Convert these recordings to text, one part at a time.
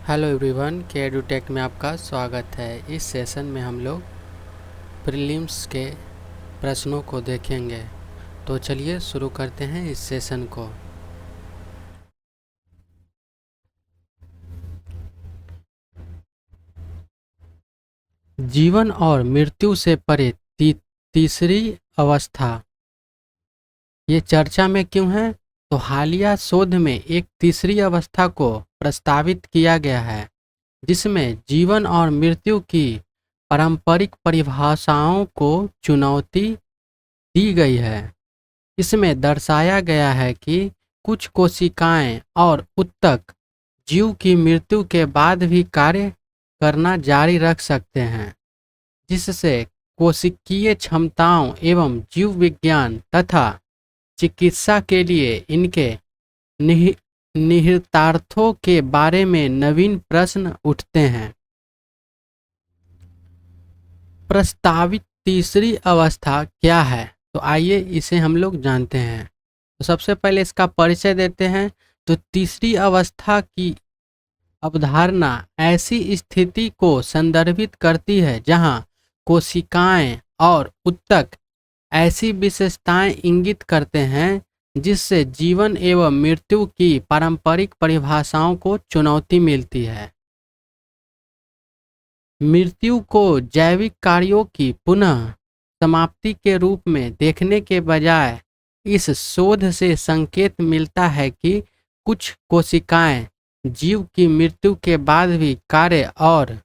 Hello everyone, के edutech में आपका स्वागत है। इस सेशन में हम लोग प्रीलिम्स के प्रश्नों को देखेंगे। तो चलिए शुरू करते हैं इस सेशन को। जीवन और मृत्यु से परे तीसरी अवस्था ये चर्चा में क्यों है? तो हालिया शोध में एक तीसरी अवस्था को प्रस्तावित किया गया है जिसमें जीवन और मृत्यु की पारंपरिक परिभाषाओं को चुनौती दी गई है। इसमें दर्शाया गया है कि कुछ कोशिकाएं और ऊतक जीव की मृत्यु के बाद भी कार्य करना जारी रख सकते हैं, जिससे कोशिकीय क्षमताओं एवं जीव विज्ञान तथा चिकित्सा के लिए इनके निहितार्थों के बारे में नवीन प्रश्न उठते हैं। प्रस्तावित तीसरी अवस्था क्या है? तो आइए इसे हम लोग जानते हैं। तो सबसे पहले इसका परिचय देते हैं। तो तीसरी अवस्था की अवधारणा ऐसी स्थिति को संदर्भित करती है जहां कोशिकाएं और ऊतक ऐसी विशेषताएं इंगित करते हैं जिससे जीवन एवं मृत्यु की पारंपरिक परिभाषाओं को चुनौती मिलती है। मृत्यु को जैविक कार्यों की पुनः समाप्ति के रूप में देखने के बजाय इस शोध से संकेत मिलता है कि कुछ कोशिकाएं जीव की मृत्यु के बाद भी कार्य और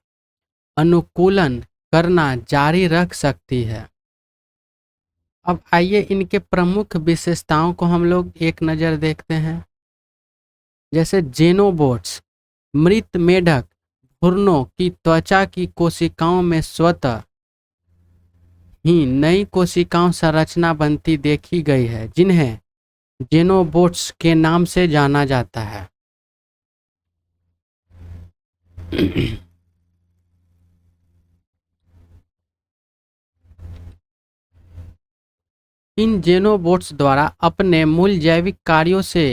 अनुकूलन करना जारी रख सकती है। अब आइए इनके प्रमुख विशेषताओं को हम लोग एक नज़र देखते हैं। जैसे जेनोबोट्स मृत मेढक भ्रूणों की त्वचा की कोशिकाओं में स्वतः ही नई कोशिकाओं संरचना बनती देखी गई है, जिन्हें जेनोबोट्स के नाम से जाना जाता है। इन जेनोबोट्स द्वारा अपने मूल जैविक कार्यों से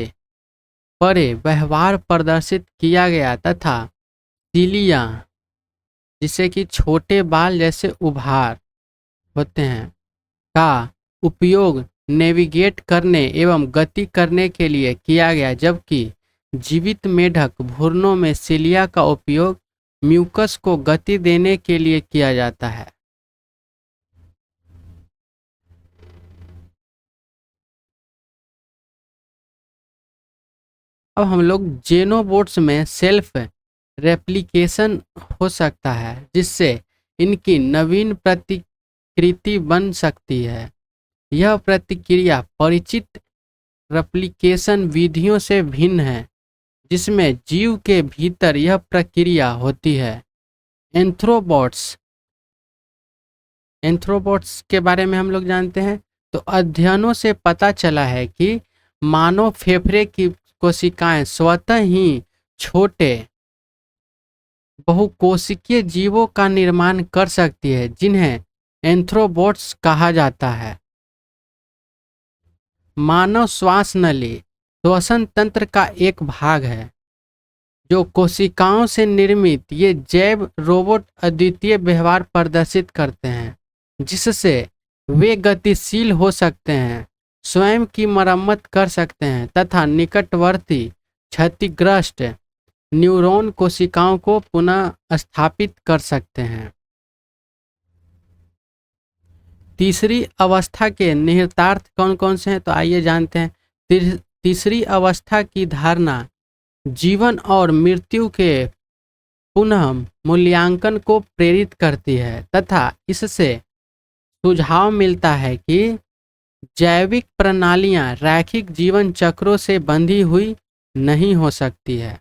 परे व्यवहार प्रदर्शित किया गया तथा सीलिया, जिसे कि छोटे बाल जैसे उभार होते हैं, का उपयोग नेविगेट करने एवं गति करने के लिए किया गया, जबकि जीवित मेढक भ्रूणों में सिलिया का उपयोग म्यूकस को गति देने के लिए किया जाता है। अब हम लोग जेनोबोट्स में सेल्फ रेप्लिकेशन हो सकता है, जिससे इनकी नवीन प्रतिकृति बन सकती है। यह प्रतिक्रिया परिचित रेप्लिकेशन विधियों से भिन्न है, जिसमें जीव के भीतर यह प्रक्रिया होती है। एंथ्रोबोट्स एंथ्रोबोट्स के बारे में हम लोग जानते हैं। तो अध्ययनों से पता चला है कि मानव फेफड़े की कोशिकाएं स्वतः ही छोटे बहुकोशिकीय जीवों का निर्माण कर सकती है, जिन्हें एंथ्रोबोट्स कहा जाता है। मानव श्वास नली श्वसन तंत्र का एक भाग है, जो कोशिकाओं से निर्मित ये जैव रोबोट अद्वितीय व्यवहार प्रदर्शित करते हैं, जिससे वे गतिशील हो सकते हैं, स्वयं की मरम्मत कर सकते हैं तथा निकटवर्ती क्षतिग्रस्त न्यूरॉन कोशिकाओं को पुनः स्थापित कर सकते हैं। तीसरी अवस्था के निहितार्थ कौन कौन से हैं? तो आइए जानते हैं। तीसरी अवस्था की धारणा जीवन और मृत्यु के पुनः मूल्यांकन को प्रेरित करती है तथा इससे सुझाव मिलता है कि जैविक प्रणालियां रैखिक जीवन चक्रों से बंधी हुई नहीं हो सकती है।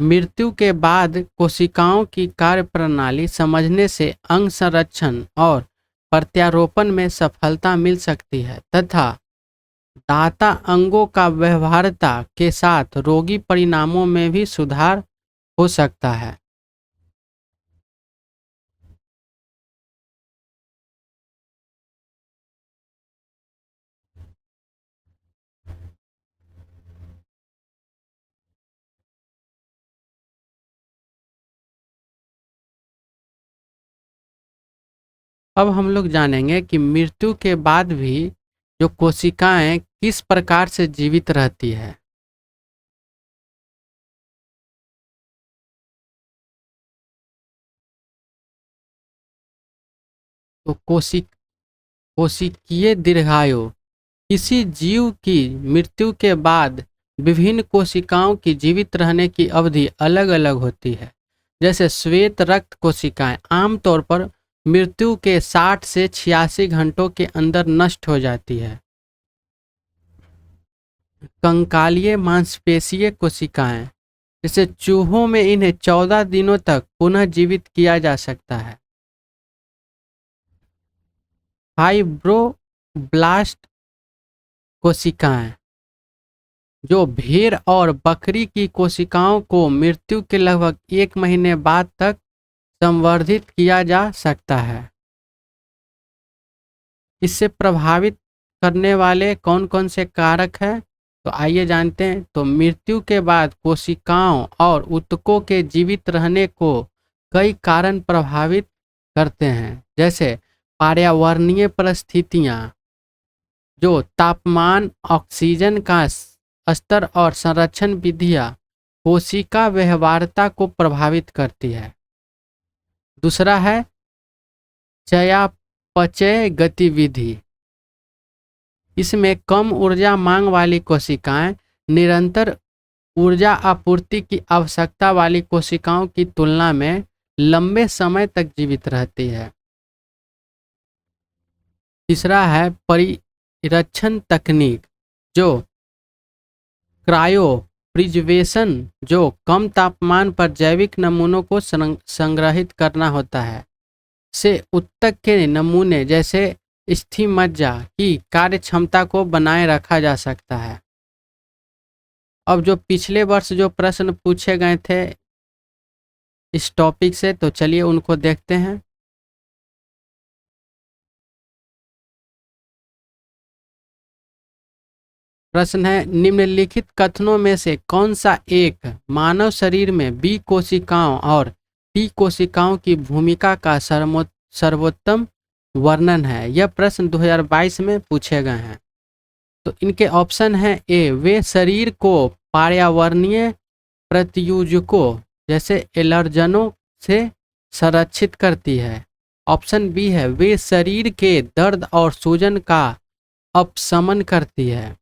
मृत्यु के बाद कोशिकाओं की कार्यप्रणाली समझने से अंग संरक्षण और प्रत्यारोपण में सफलता मिल सकती है तथा दाता अंगों का व्यवहार्यता के साथ रोगी परिणामों में भी सुधार हो सकता है। अब हम लोग जानेंगे कि मृत्यु के बाद भी जो कोशिकाएं किस प्रकार से जीवित रहती है। तो कोशिकीय दीर्घायु किसी जीव की मृत्यु के बाद विभिन्न कोशिकाओं की जीवित रहने की अवधि अलग अलग होती है। जैसे श्वेत रक्त कोशिकाएं आमतौर पर मृत्यु के 60 से 86 घंटों के अंदर नष्ट हो जाती है। कंकालीय मांसपेशीय कोशिकाएं जैसे चूहों में इन्हें 14 दिनों तक पुनः जीवित किया जा सकता है। फाइब्रोब्लास्ट कोशिकाएं जो भेड़ और बकरी की कोशिकाओं को मृत्यु के लगभग 1 महीने बाद तक संवर्धित किया जा सकता है। इससे प्रभावित करने वाले कौन कौन से कारक हैं, तो आइए जानते हैं। तो मृत्यु के बाद कोशिकाओं और ऊतकों के जीवित रहने को कई कारण प्रभावित करते हैं। जैसे पर्यावरणीय परिस्थितियां, जो तापमान, ऑक्सीजन का स्तर और संरक्षण विधियां कोशिका व्यवहार्यता को प्रभावित करती है। दूसरा है चयापचय गतिविधि। इसमें कम ऊर्जा मांग वाली कोशिकाएं निरंतर ऊर्जा आपूर्ति की आवश्यकता वाली कोशिकाओं की तुलना में लंबे समय तक जीवित रहती है। तीसरा है परिरक्षण तकनीक, जो क्रायो प्रिजर्वेशन, जो कम तापमान पर जैविक नमूनों को संग्रहित करना होता है, से ऊतक के नमूने जैसे स्थिमज्जा की कार्य क्षमता को बनाए रखा जा सकता है। अब जो पिछले वर्ष जो प्रश्न पूछे गए थे इस टॉपिक से, तो चलिए उनको देखते हैं। प्रश्न है, निम्नलिखित कथनों में से कौन सा एक मानव शरीर में बी कोशिकाओं और टी कोशिकाओं की भूमिका का सर्वोत्तम वर्णन है। यह प्रश्न 2022 में पूछे गए हैं। तो इनके ऑप्शन हैं, ए वे शरीर को पर्यावरणीय प्रतियोजकों जैसे एलर्जनों से संरक्षित करती है। ऑप्शन बी है, वे शरीर के दर्द और सूजन का अपशमन करती है।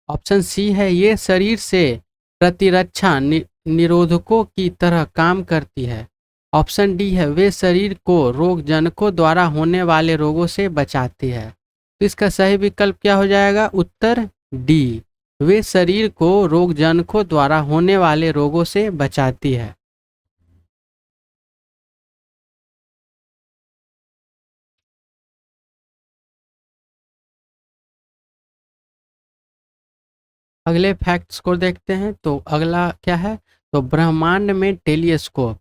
ऑप्शन सी है, ये शरीर से प्रतिरक्षा निरोधकों की तरह काम करती है। ऑप्शन डी है, वे शरीर को रोगजनकों द्वारा होने वाले रोगों से बचाती है। तो इसका सही विकल्प क्या हो जाएगा? उत्तर डी, वे शरीर को रोगजनकों द्वारा होने वाले रोगों से बचाती है। अगले फैक्ट्स को देखते हैं। तो अगला क्या है? तो ब्रह्मांड में टेलीस्कोप,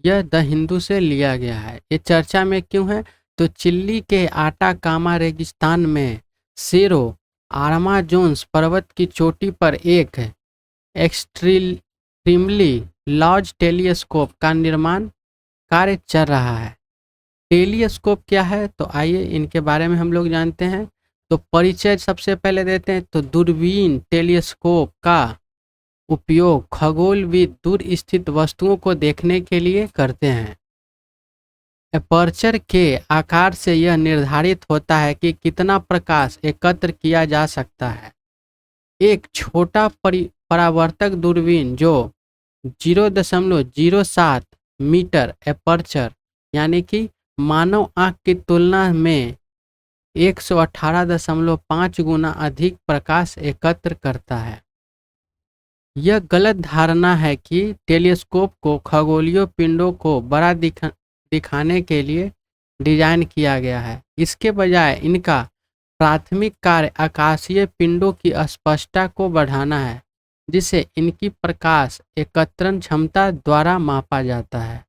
यह द हिंदू से लिया गया है। ये चर्चा में क्यों है? तो चिल्ली के आटाकामा रेगिस्तान में सेरो आर्माजोन्स पर्वत की चोटी पर एक एक्सट्रीमली लार्ज टेलीस्कोप का निर्माण कार्य चल रहा है। टेलीस्कोप क्या है? तो आइए इनके बारे में हम लोग जानते हैं। तो परिचय सबसे पहले देते हैं। तो दूरबीन टेलीस्कोप का उपयोग खगोलविद दूर स्थित वस्तुओं को देखने के लिए करते हैं। एपर्चर के आकार से यह निर्धारित होता है कि कितना प्रकाश एकत्र किया जा सकता है। एक छोटा परावर्तक दूरबीन जो 0.07 मीटर एपर्चर यानी कि मानव आंख की तुलना में 118.5 गुना अधिक प्रकाश एकत्र करता है। यह गलत धारणा है कि टेलीस्कोप को खगोलीय पिंडों को बड़ा दिखाने के लिए डिजाइन किया गया है। इसके बजाय इनका प्राथमिक कार्य आकाशीय पिंडों की स्पष्टता को बढ़ाना है, जिसे इनकी प्रकाश एकत्रण क्षमता द्वारा मापा जाता है।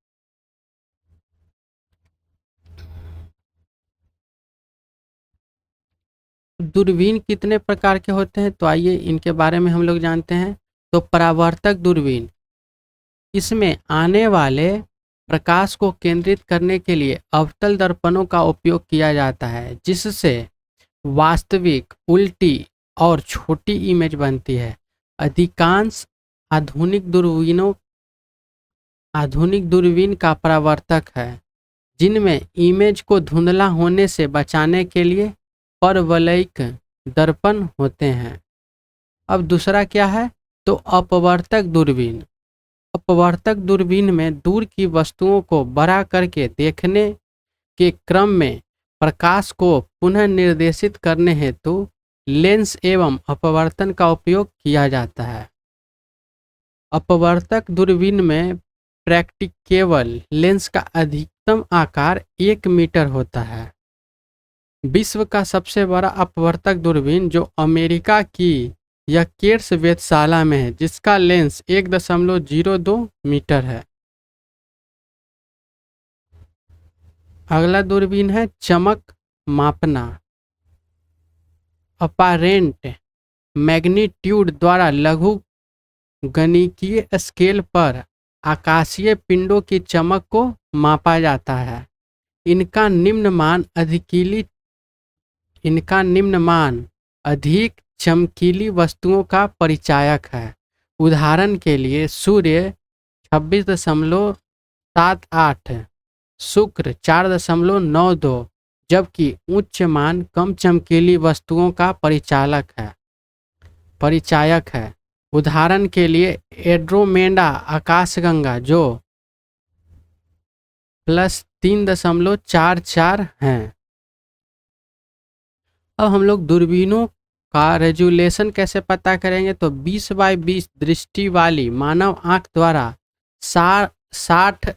दूरबीन कितने प्रकार के होते हैं? तो आइए इनके बारे में हम लोग जानते हैं। तो परावर्तक दूरबीन, इसमें आने वाले प्रकाश को केंद्रित करने के लिए अवतल दर्पणों का उपयोग किया जाता है, जिससे वास्तविक, उल्टी और छोटी इमेज बनती है। अधिकांश आधुनिक दूरबीनों आधुनिक दूरबीन का परावर्तक है, जिनमें इमेज को धुंधला होने से बचाने के लिए परवलयिक दर्पण होते हैं। अब दूसरा क्या है, तो अपवर्तक दूरबीन। अपवर्तक दूरबीन में दूर की वस्तुओं को बड़ा करके देखने के क्रम में प्रकाश को पुनः निर्देशित करने हेतु लेंस एवं अपवर्तन का उपयोग किया जाता है। अपवर्तक दूरबीन में प्रैक्टिकेबल लेंस का अधिकतम आकार 1 मीटर होता है। विश्व का सबसे बड़ा अपवर्तक दूरबीन जो अमेरिका की यह केर्स वेधशाला में है, जिसका लेंस 1.02 मीटर है। अगला दूरबीन है चमक मापना। अपारेंट मैग्नीट्यूड द्वारा लघु गणिकीय स्केल पर आकाशीय पिंडों की चमक को मापा जाता है। इनका निम्न मान अधिक चमकीली वस्तुओं का परिचायक है। उदाहरण के लिए सूर्य 26.78, शुक्र 4.92, जबकि उच्च मान कम चमकीली वस्तुओं का परिचायक है। उदाहरण के लिए एड्रोमेडा आकाशगंगा जो +3.44 हैं। अब हम लोग दूरबीनों का रेजुलेशन कैसे पता करेंगे, तो 20x20 दृष्टि वाली मानव आंख द्वारा 60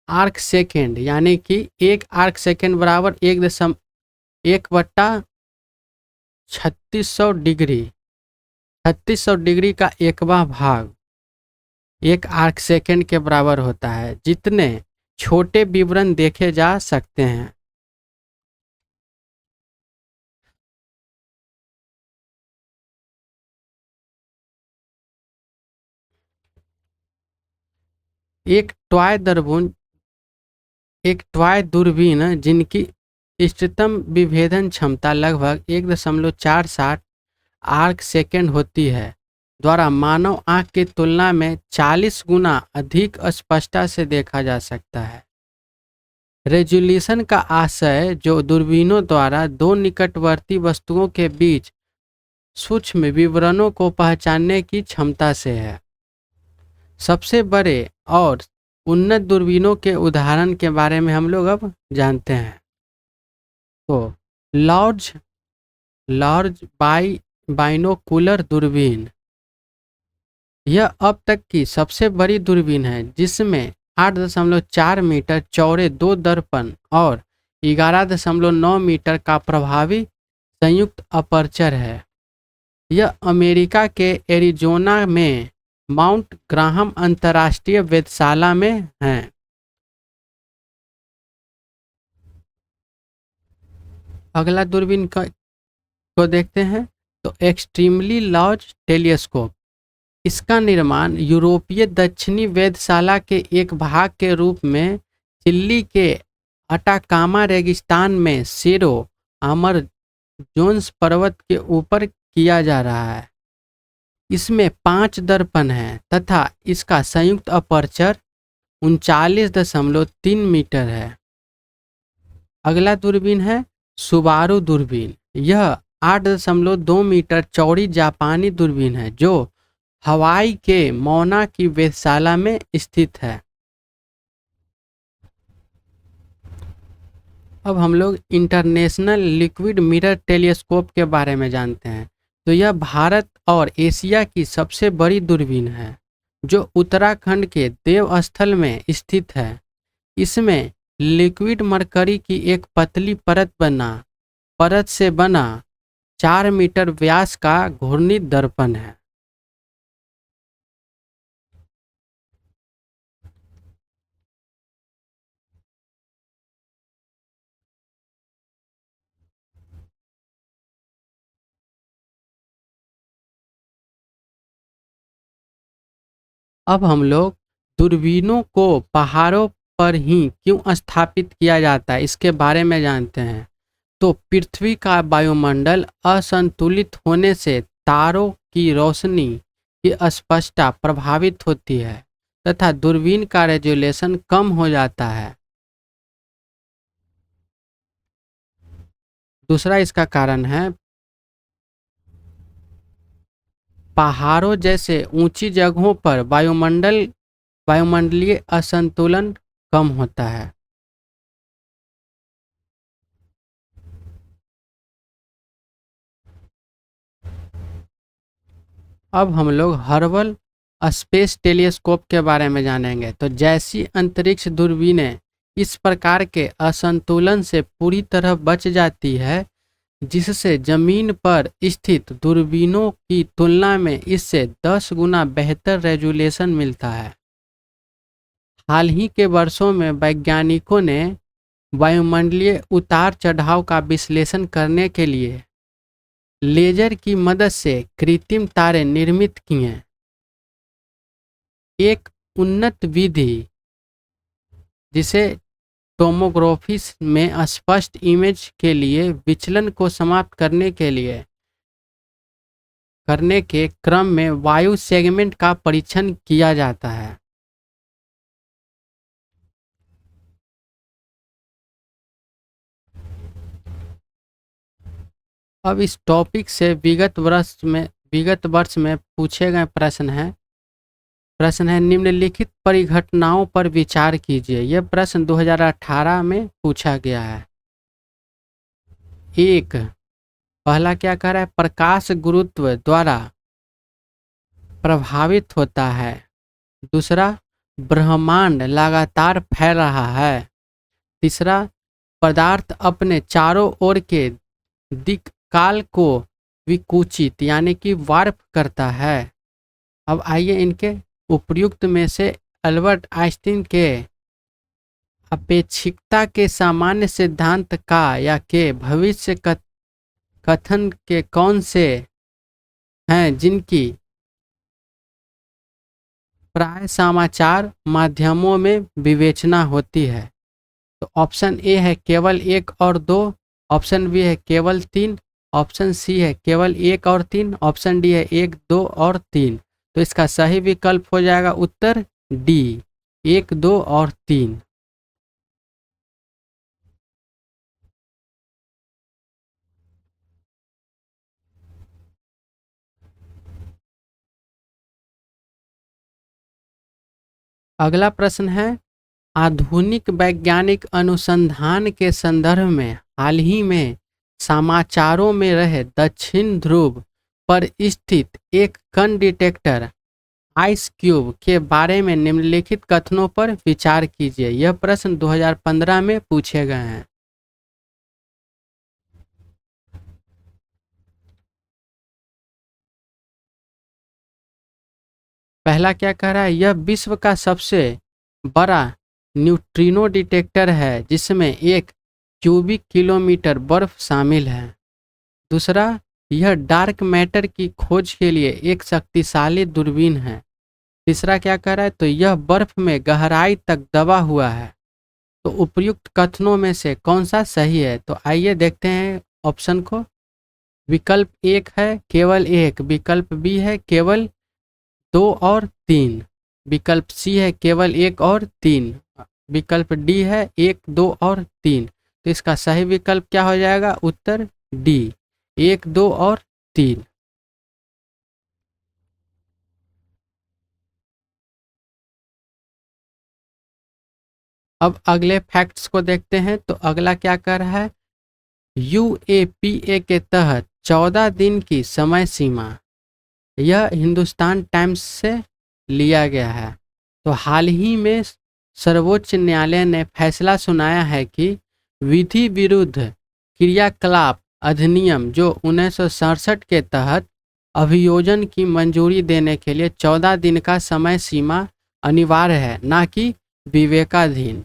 आर्क सेकेंड यानी कि 1 आर्क सेकेंड बराबर 1/3600 डिग्री 3600 डिग्री का 1वां भाग 1 आर्क सेकेंड के बराबर होता है, जितने छोटे विवरण देखे जा सकते हैं। एक टॉय दूरबीन जिनकी इष्टतम विभेदन क्षमता लगभग 1.47 आर्क सेकेंड होती है, द्वारा मानव आंख की तुलना में 40 गुना अधिक स्पष्टता से देखा जा सकता है। रेजोल्यूशन का आशय जो दूरबीनों द्वारा दो निकटवर्ती वस्तुओं के बीच सूक्ष्म विवरणों को पहचानने की क्षमता से है। सबसे बड़े और उन्नत दूरबीनों के उदाहरण के बारे में हम लोग अब जानते हैं। तो लार्ज बाइनोकुलर दूरबीन, यह अब तक की सबसे बड़ी दूरबीन है, जिसमें 8.4 मीटर चौड़े 2 दर्पण और 11.9 मीटर का प्रभावी संयुक्त अपर्चर है। यह अमेरिका के एरिजोना में माउंट ग्राहम अंतर्राष्ट्रीय वेधशाला में है। अगला दूरबीन को देखते हैं, तो एक्सट्रीमली लार्ज टेलीस्कोप। इसका निर्माण यूरोपीय दक्षिणी वेधशाला के एक भाग के रूप में चिली के अटाकामा रेगिस्तान में सेरो अमरजोन्स पर्वत के ऊपर किया जा रहा है। इसमें 5 दर्पण हैं तथा इसका संयुक्त अपर्चर 39.3 मीटर है। अगला दूरबीन है सुबारू दूरबीन। यह 8.2 मीटर चौड़ी जापानी दूरबीन है जो हवाई के मौना की वेधशाला में स्थित है। अब हम लोग इंटरनेशनल लिक्विड मिरर टेलीस्कोप के बारे में जानते हैं। तो यह भारत और एशिया की सबसे बड़ी दूरबीन है, जो उत्तराखंड के देवस्थल में स्थित है। इसमें लिक्विड मरकरी की एक पतली परत से बना 4 मीटर व्यास का घूर्णित दर्पण है। अब हम लोग दूरबीनों को पहाड़ों पर ही क्यों स्थापित किया जाता है, इसके बारे में जानते हैं। तो पृथ्वी का वायुमंडल असंतुलित होने से तारों की रोशनी की स्पष्टता प्रभावित होती है तथा दूरबीन का रेजोल्यूशन कम हो जाता है। दूसरा इसका कारण है पहाड़ों जैसे ऊंची जगहों पर वायुमंडलीय असंतुलन कम होता है। अब हम लोग हर्बल स्पेस टेलीस्कोप के बारे में जानेंगे। तो जैसी अंतरिक्ष दूरबीनें इस प्रकार के असंतुलन से पूरी तरह बच जाती है, जिससे जमीन पर स्थित दूरबीनों की तुलना में इससे 10 गुना बेहतर रेजोल्यूशन मिलता है। हाल ही के वर्षों में वैज्ञानिकों ने वायुमंडलीय उतार चढ़ाव का विश्लेषण करने के लिए लेजर की मदद से कृत्रिम तारे निर्मित किए। एक उन्नत विधि जिसे टोमोग्राफी में स्पष्ट इमेज के लिए विचलन को समाप्त करने के क्रम में वायु सेगमेंट का परीक्षण किया जाता है। अब इस टॉपिक से विगत वर्ष में पूछे गए प्रश्न है निम्नलिखित परिघटनाओं पर विचार कीजिए। यह प्रश्न 2018 में पूछा गया है। एक, पहला क्या कह रहा है, प्रकाश गुरुत्व द्वारा प्रभावित होता है। दूसरा, ब्रह्मांड लगातार फैल रहा है। तीसरा, पदार्थ अपने चारों ओर के दिक् काल को विकुचित यानी कि वार्प करता है। अब आइए इनके उपयुक्त में से अल्बर्ट आइंस्टीन के अपेक्षिकता के सामान्य सिद्धांत का या के भविष्य कथन के कौन से हैं जिनकी प्राय समाचार माध्यमों में विवेचना होती है। तो ऑप्शन ए है केवल 1 और 2, ऑप्शन बी है केवल 3, ऑप्शन सी है केवल 1 और 3, ऑप्शन डी है 1, 2 और 3। तो इसका सही विकल्प हो जाएगा उत्तर डी, 1, 2 और 3। अगला प्रश्न है आधुनिक वैज्ञानिक अनुसंधान के संदर्भ में हाल ही में समाचारों में रहे दक्षिण ध्रुव पर स्थित एक कण डिटेक्टर आइस क्यूब के बारे में निम्नलिखित कथनों पर विचार कीजिए। यह प्रश्न 2015 में पूछे गए हैं। पहला क्या कह रहा है, यह विश्व का सबसे बड़ा न्यूट्रिनो डिटेक्टर है जिसमें 1 क्यूबिक किलोमीटर बर्फ शामिल है। दूसरा, यह डार्क मैटर की खोज के लिए एक शक्तिशाली दूरबीन है। तीसरा क्या कह रहा है, तो यह बर्फ में गहराई तक दबा हुआ है। तो उपयुक्त कथनों में से कौन सा सही है? तो आइए देखते हैं ऑप्शन को। विकल्प 1 है केवल 1, विकल्प बी है केवल 2 और 3, विकल्प सी है केवल 1 और 3, विकल्प डी है 1, 2 और 3। तो इसका सही विकल्प क्या हो जाएगा? उत्तर डी, 1, 2 और 3। अब अगले फैक्ट्स को देखते हैं। तो अगला क्या कर रहा है, यूएपीए के तहत 14 दिन की समय सीमा, यह हिंदुस्तान टाइम्स से लिया गया है। तो हाल ही में सर्वोच्च न्यायालय ने फैसला सुनाया है कि विधि विरुद्ध क्रियाकलाप अधिनियम जो 1967 के तहत अभियोजन की मंजूरी देने के लिए 14 दिन का समय सीमा अनिवार्य है, ना कि विवेकाधीन।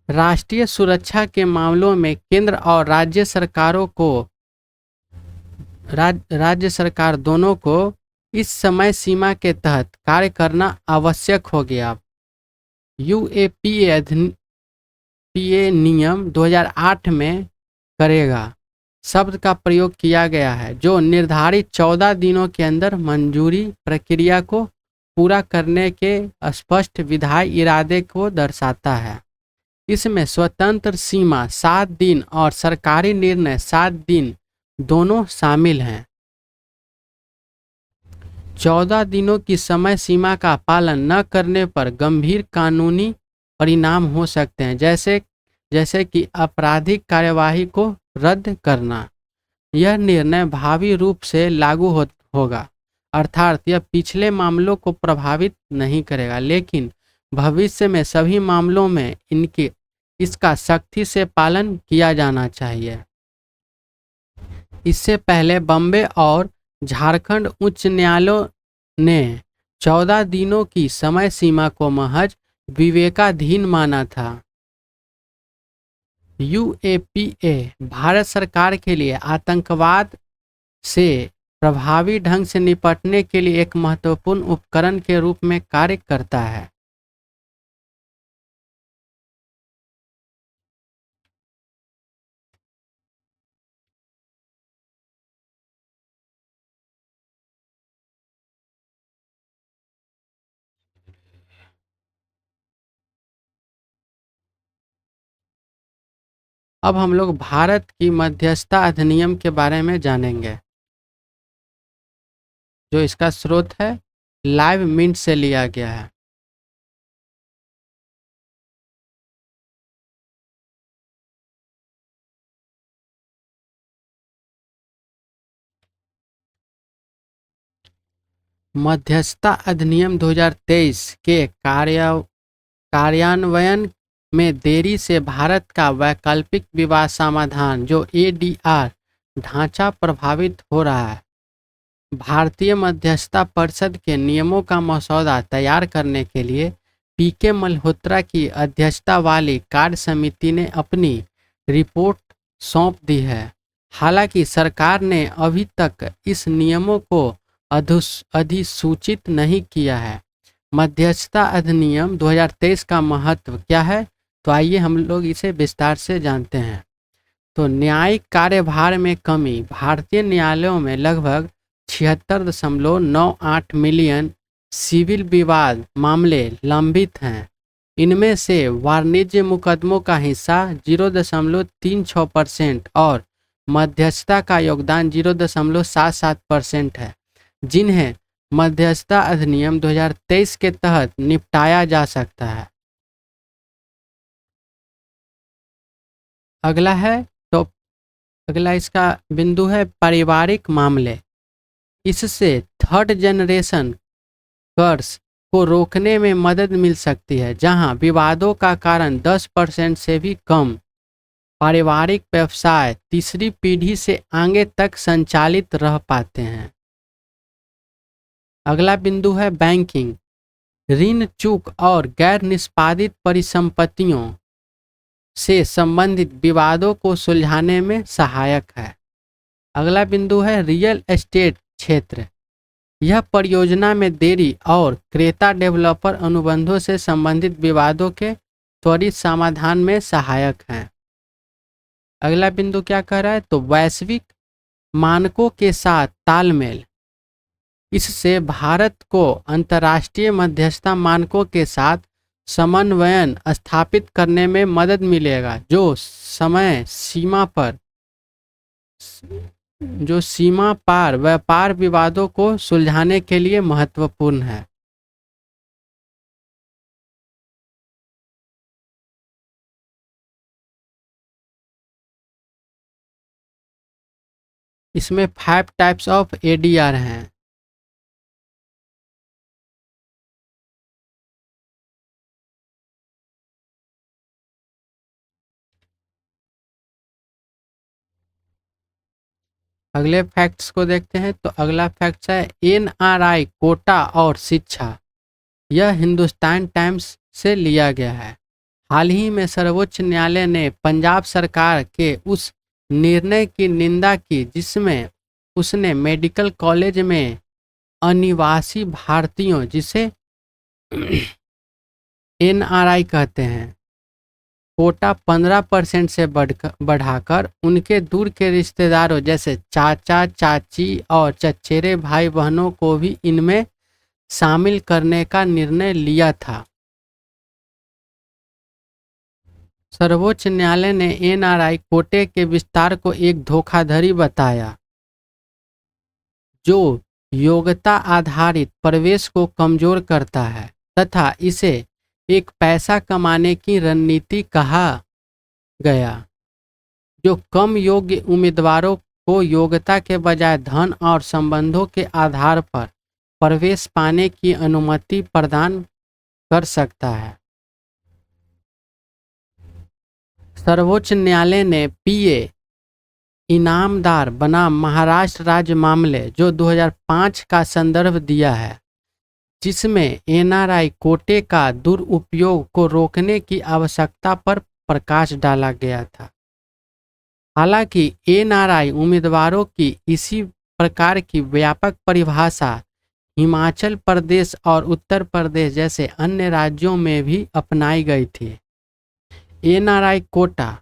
राष्ट्रीय सुरक्षा के मामलों में केंद्र और राज्य सरकार दोनों को इस समय सीमा के तहत कार्य करना आवश्यक हो गया। यूएपीए नियम 2008 में करेगा शब्द का प्रयोग किया गया है, जो निर्धारित 14 दिनों के अंदर मंजूरी प्रक्रिया को पूरा करने के स्पष्ट विधायी इरादे को दर्शाता है। इसमें स्वतंत्र सीमा 7 दिन और सरकारी निर्णय 7 दिन दोनों शामिल हैं। 14 दिनों की समय सीमा का पालन न करने पर गंभीर कानूनी परिणाम हो सकते हैं, जैसे कि आपराधिक कार्यवाही को रद्द करना। यह निर्णय भावी रूप से लागू होगा, अर्थात यह पिछले मामलों को प्रभावित नहीं करेगा, लेकिन भविष्य में सभी मामलों में इसका सख्ती से पालन किया जाना चाहिए। इससे पहले बॉम्बे और झारखंड उच्च न्यायालयों ने 14 दिनों की समय सीमा को महज विवेकाधीन माना था। यूएपीए भारत सरकार के लिए आतंकवाद से प्रभावी ढंग से निपटने के लिए एक महत्वपूर्ण उपकरण के रूप में कार्य करता है। अब हम लोग भारत की मध्यस्थता अधिनियम के बारे में जानेंगे, जो इसका स्रोत है लाइव मिंट से लिया गया है। मध्यस्थता अधिनियम 2023 के कार्यान्वयन में देरी से भारत का वैकल्पिक विवाद समाधान जो एडीआर ढांचा प्रभावित हो रहा है। भारतीय मध्यस्थता परिषद के नियमों का मसौदा तैयार करने के लिए पीके मल्होत्रा की अध्यक्षता वाली कार्य समिति ने अपनी रिपोर्ट सौंप दी है। हालांकि सरकार ने अभी तक इस नियमों को अधिसूचित नहीं किया है। मध्यस्थता अधिनियम 2023 का महत्व क्या है, तो आइए हम लोग इसे विस्तार से जानते हैं। तो न्यायिक कार्यभार में कमी। भारतीय न्यायालयों में लगभग 76.98 मिलियन सिविल विवाद मामले लंबित हैं। इनमें से वाणिज्य मुकदमों का हिस्सा 0.36% और मध्यस्थता का योगदान 0.77% है, जिन्हें मध्यस्थता अधिनियम 2023 के तहत निपटाया जा सकता है। अगला इसका बिंदु है पारिवारिक मामले। इससे थर्ड जनरेशन कर्ज को रोकने में मदद मिल सकती है, जहां विवादों का कारण 10% से भी कम। पारिवारिक व्यवसाय तीसरी पीढ़ी से आगे तक संचालित रह पाते हैं। अगला बिंदु है बैंकिंग। ऋण चूक और गैर निष्पादित परिसंपत्तियों से संबंधित विवादों को सुलझाने में सहायक है। अगला बिंदु है रियल एस्टेट क्षेत्र। यह परियोजना में देरी और क्रेता डेवलपर अनुबंधों से संबंधित विवादों के त्वरित समाधान में सहायक है। अगला बिंदु क्या कह रहा है, तो वैश्विक मानकों के साथ तालमेल। इससे भारत को अंतर्राष्ट्रीय मध्यस्थता मानकों के साथ समन्वयन स्थापित करने में मदद मिलेगा, जो सीमा पार व्यापार विवादों को सुलझाने के लिए महत्वपूर्ण है। इसमें 5 टाइप्स ऑफ एडीआर हैं। अगले फैक्ट्स को देखते हैं। तो अगला फैक्ट है एनआरआई कोटा और शिक्षा। यह हिंदुस्तान टाइम्स से लिया गया है। हाल ही में सर्वोच्च न्यायालय ने पंजाब सरकार के उस निर्णय की निंदा की जिसमें उसने मेडिकल कॉलेज में अनिवासी भारतीयों, जिसे एनआरआई कहते हैं। कोटा 15% से बढ़ाकर उनके दूर के रिश्तेदारों जैसे चाचा चाची और चचेरे भाई बहनों को भी इनमें शामिल करने का निर्णय लिया था। सर्वोच्च न्यायालय ने एनआरआई कोटे के विस्तार को एक धोखाधड़ी बताया जो योग्यता आधारित प्रवेश को कमजोर करता है तथा इसे एक पैसा कमाने की रणनीति कहा गया जो कम योग्य उम्मीदवारों को योग्यता के बजाय धन और संबंधों के आधार पर प्रवेश पाने की अनुमति प्रदान कर सकता है। सर्वोच्च न्यायालय ने पीए इनामदार बनाम महाराष्ट्र राज्य मामले जो 2005 का संदर्भ दिया है जिसमें एनआरआई कोटे का दुरुपयोग को रोकने की आवश्यकता पर प्रकाश डाला गया था। हालांकि एनआरआई उम्मीदवारों की इसी प्रकार की व्यापक परिभाषा हिमाचल प्रदेश और उत्तर प्रदेश जैसे अन्य राज्यों में भी अपनाई गई थी। एनआरआई कोटा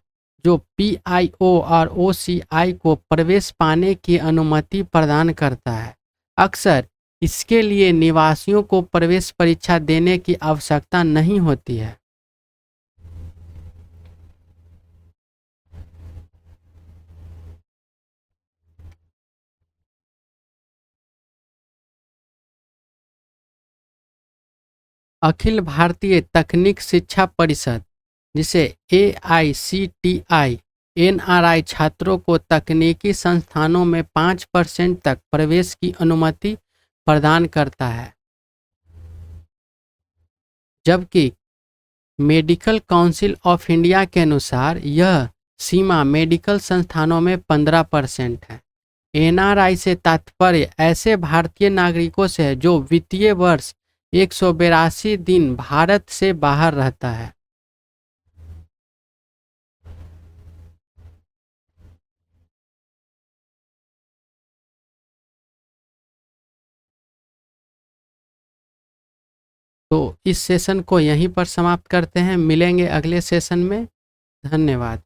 जो पीआईओ और ओसीआई को प्रवेश पाने की अनुमति प्रदान करता है अक्सर इसके लिए निवासियों को प्रवेश परीक्षा देने की आवश्यकता नहीं होती है। अखिल भारतीय तकनीक शिक्षा परिषद जिसे एआईसीटीई एनआरआई छात्रों को तकनीकी संस्थानों में 5% तक प्रवेश की अनुमति प्रदान करता है जबकि मेडिकल काउंसिल ऑफ इंडिया के अनुसार यह सीमा मेडिकल संस्थानों में 15% है। एनआरआई से तात्पर्य ऐसे भारतीय नागरिकों से है जो वित्तीय वर्ष 182 दिन भारत से बाहर रहता है। तो इस सेशन को यहीं पर समाप्त करते हैं। मिलेंगे अगले सेशन में। धन्यवाद।